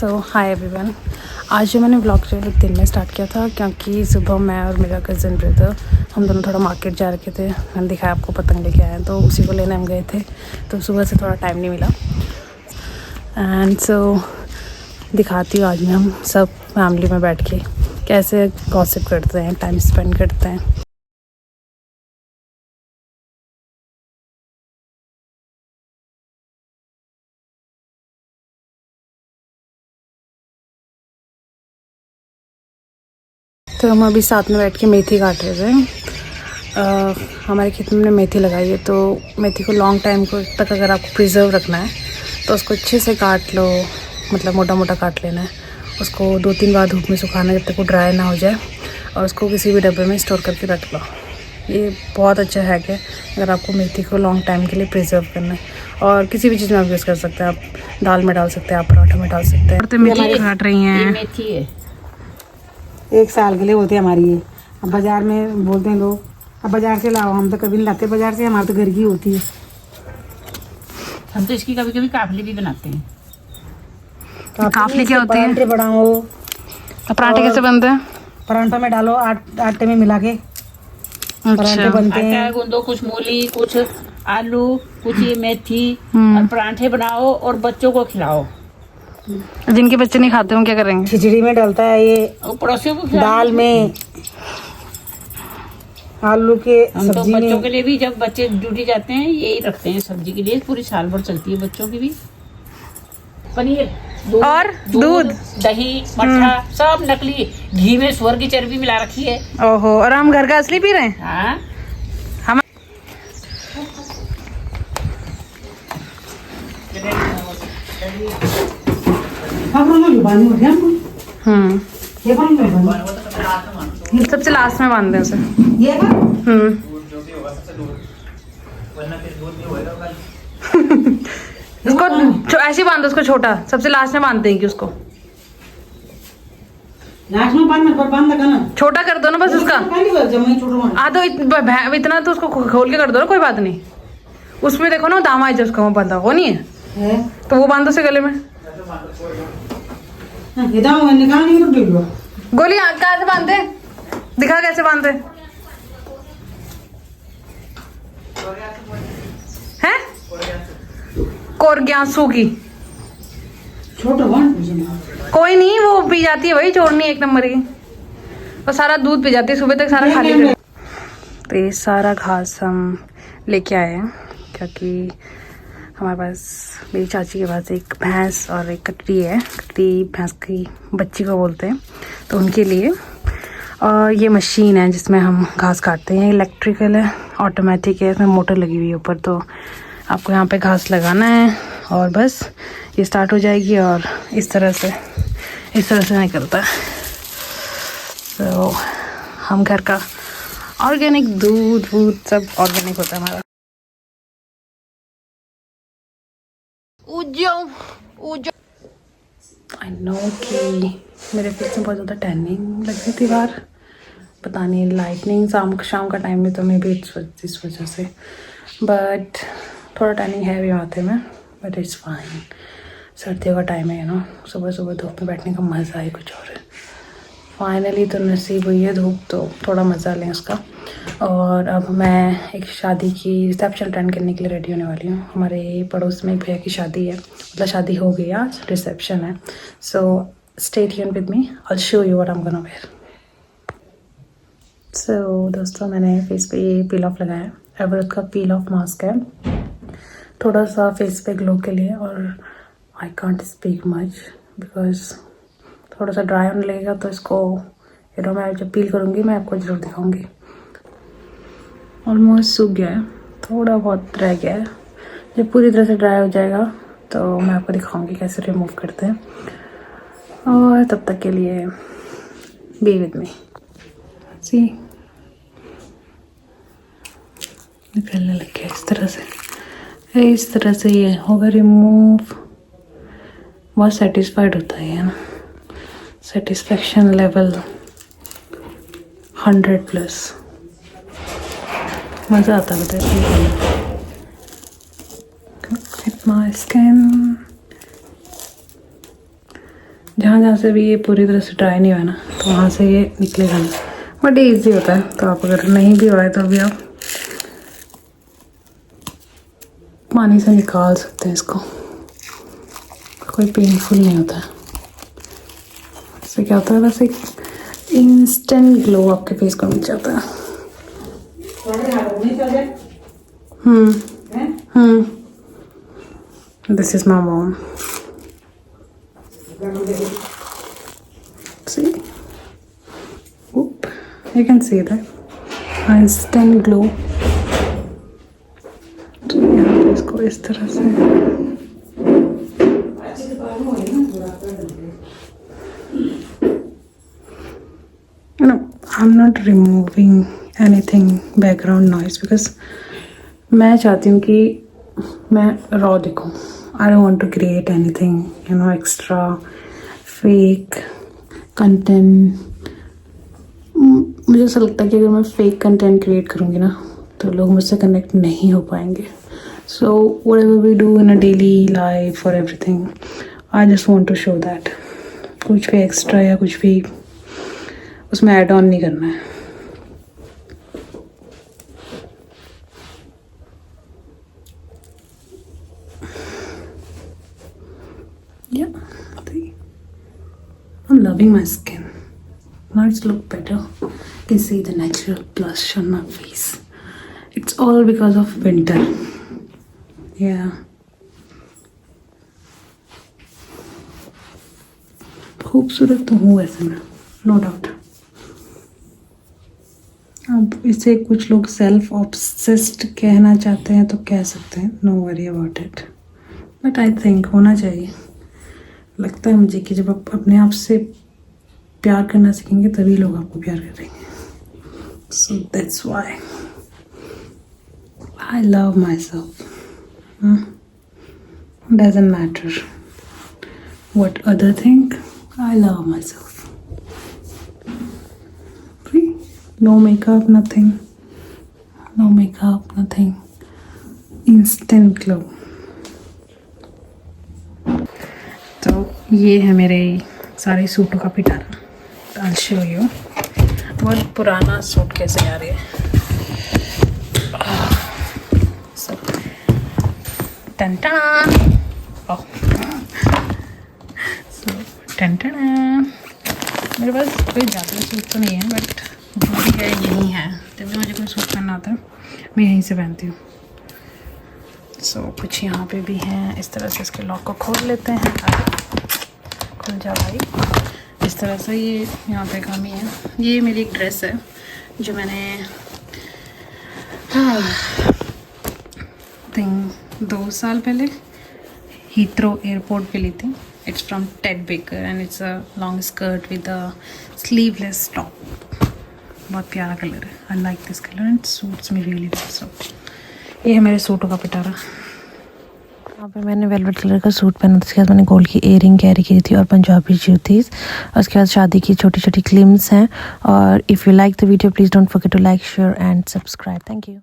सो hi everyone. आज जो मैंने ब्लॉग जो है दिन में स्टार्ट किया था, क्योंकि सुबह मैं और मेरा कज़न ब्रदर हम दोनों थोड़ा मार्केट जा रखे थे। मैंने दिखाया आपको, पतंग लेके आए हैं, तो उसी को लेने हम गए थे। तो सुबह से थोड़ा टाइम नहीं मिला। एंड सो दिखाती हूँ आज मैं हम सब फैमिली में बैठ के कैसे गॉसिप करते हैं, टाइम स्पेंड करते हैं। तो हम अभी साथ में बैठ के मेथी काट रहे थे। हमारे खेत में मेथी लगाई है, तो मेथी को लॉन्ग टाइम को तक अगर आपको प्रिजर्व रखना है तो उसको अच्छे से काट लो, मतलब मोटा मोटा काट लेना है। उसको 2-3 बार धूप में सुखाना है जब तक वो ड्राई ना हो जाए, और उसको किसी भी डब्बे में स्टोर करके रख लो। ये बहुत अच्छा हैक है अगर आपको मेथी को लॉन्ग टाइम के लिए प्रिजर्व करना है। और किसी भी चीज़ में आप यूज़ कर सकते हैं, आप दाल में डाल सकते हैं, आप पराठे में डाल सकते हैं। तो मेथी काट रही हैं, मेथी है 1 साल के लिए होती है हमारी ये। अब बाज़ार में बोलते हैं लोग अब बाज़ार से लाओ, हम तो कभी नहीं लाते बाज़ार से, हमारे तो घर की होती है। हम तो इसकी कभी कभी काफली भी बनाते हैं। काफली क्या होती है? पराठे बनाओ। पराठे कैसे बनते हैं? पराठों में डालो, आटे में मिला के पराठे बनते आटा हैं। गूंदो, कुछ मूली, कुछ आलू, कुछ ये मेथी, और पराठे बनाओ और बच्चों को खिलाओ। जिनके बच्चे नहीं खाते हम क्या करेंगे? खिचड़ी में डलता है ये, और पड़ोसियों को खिलाओ। दाल में, आलू के हम तो सब्जी बच्चों में। के लिए भी, जब बच्चे ड्यूटी जाते हैं, यही रखते हैं सब्जी के लिए। पूरी साल भर चलती है बच्चों की भी। पनीर, और दूध, दही, मट्ठा, सब नकली घी में सुअर की चर्बी मिला रखी है। ओहो, और हम घर का असली पी रहे हैं। हाँ, हम ये सबसे लास्ट में बांधते हैं उसे। उसको ऐसे ही बांधो, उसको छोटा सबसे लास्ट में बांधते हैं कि उसको लास्ट में बांधना करना छोटा कर दो ना बस उसका। हाँ तो इतना तो उसको खोल के कर दो ना, कोई बात नहीं। उसमें देखो ना दामा है जो उसका वो बंधा वो नहीं है, तो वो बांधो से गले में। गोली कहाँ से बांधते? दिखा कैसे बांधते हैं? कोरग्यासू की कोई नहीं, वो पी जाती है भाई, छोड़नी 1 नंबर की। और सारा दूध पी जाती है, सुबह तक सारा खाली कर। तो ये सारा घास हम लेके आए हैं, क्योंकि हमारे पास, मेरी चाची के पास एक भैंस और एक कटरी है। कटरी भैंस की बच्ची को बोलते हैं, तो उनके लिए। और ये मशीन है जिसमें हम घास काटते हैं, इलेक्ट्रिकल है, ऑटोमेटिक है, इसमें मोटर लगी हुई है ऊपर। तो आपको यहाँ पे घास लगाना है और बस ये स्टार्ट हो जाएगी, और इस तरह से निकलता है। तो हम घर का ऑर्गेनिक दूध वूध सब ऑर्गेनिक होता है हमारा। आई नो कि मेरे फेस में बहुत ज़्यादा टैनिंग लग रही थी बाहर, पता नहीं लाइटनिंग शाम का टाइम में, तो मैं भी इस वजह से, बट थोड़ा टैनिंग है भी माथे में, बट इट्स फाइन। सर्दियों का टाइम है ना, सुबह सुबह धूप में बैठने का मज़ा ही कुछ और है। फाइनली तो नसीब हुई है धूप, तो थोड़ा मज़ा लें उसका। और अब मैं एक शादी की रिसेप्शन अटेंड करने के लिए रेडी होने वाली हूँ। हमारे पड़ोस में एक भैया की शादी है, मतलब शादी हो गई, आज रिसेप्शन है। So stay tune with me, I will show you what I am gonna wear. So दोस्तों, मैंने फेस पे ये पील ऑफ लगाया है, एवरेस्ट का पील ऑफ मास्क है, थोड़ा सा फेस पे ग्लो के लिए। और I can't speak much because थोड़ा सा ड्राई होने लगेगा, तो इसको मैं जब पील करूँगी मैं आपको ज़रूर दिखाऊंगी। ऑलमोस्ट सूख गया है, थोड़ा बहुत रह गया है। जब पूरी तरह से ड्राई हो जाएगा तो मैं आपको दिखाऊंगी कैसे रिमूव करते हैं। और तब तक के लिए बी विद मी। सी निकलने लग गया इस तरह से ये होगा रिमूव। बहुत सेटिस्फाइड होता है ना, सेटिस्फैक्शन लेवल 100+। मज़ा आता है विथ माय स्किन। जहाँ जहाँ से भी ये पूरी तरह से ड्राई नहीं हुआ ना, तो वहाँ से ये निकलेगा नहीं, बट ये ईजी होता है। तो आप अगर नहीं भी हो रहा है तो अभी आप पानी से निकाल सकते हैं इसको, कोई पेनफुल नहीं होता है। इससे क्या होता है, बस एक इंस्टेंट ग्लो आपके फेस को मिल जाता है। This is my mom. See, oop, you can see that instant glow। तो यहाँ पे इसको इस तरह से I'm not removing anything background noise because मैं चाहती हूँ कि मैं raw दिखूँ। I don't want to create anything, you know, extra fake content। मुझे ऐसा लगता है कि अगर मैं फेक कंटेंट क्रिएट करूँगी ना तो लोग मुझसे कनेक्ट नहीं हो पाएंगे। So whatever we do in a daily life और everything, I just want to show that. कुछ भी एक्स्ट्रा या कुछ भी उसमें ऐड ऑन नहीं करना है। Yeah, I'm loving my skin. Now it's look better. You can see the natural blush on my face. It's all because of winter. Yeah. खूबसूरत तो हूँ वैसे मैं, नो डाउट। अब इसे कुछ लोग सेल्फ ऑब्सेस्ड कहना चाहते हैं तो कह सकते हैं, no worry about it, but I think होना चाहिए। लगता है मुझे कि जब आप अपने आप से प्यार करना सीखेंगे तभी लोग आपको प्यार करेंगे। So that's why I love myself. Doesn't matter what other think, I love myself. No makeup, nothing, no makeup, nothing, instant glow. तो ये है मेरे सारे सूटों का पिटारा। I'll show you। बहुत पुराना सूट कैसे आ रही है। So, टन-टना। Oh। So, टन-टना। मेरे पास कोई ज़्यादा सूट तो नहीं है, बट जो भी है यही है। जब भी मुझे कोई सूट पहनना होता है मैं यहीं से पहनती हूँ। सो कुछ यहाँ पे भी हैं। इस तरह से इसके लॉक को खोल लेते हैं। खुल जा भाई। इस तरह से ये यहाँ पे कमी है। ये मेरी एक ड्रेस है जो मैंने थिंक 2 साल पहले हीथ्रो एयरपोर्ट पे ली थी। It's from Ted Baker and it's a long skirt with a sleeveless top. बहुत प्यारा कलर है। I like this colour and suits me really well. So ये है मेरे सूटों का पिटारा। यहाँ पे मैंने वेलवेट कलर का सूट पहना था, उसके बाद मैंने गोल्ड की इयरिंग कैरी की थी और पंजाबी जूतीज़, और उसके बाद शादी की छोटी छोटी क्लिप्स हैं। और if you like the video please don't forget to like, share and subscribe. Thank you.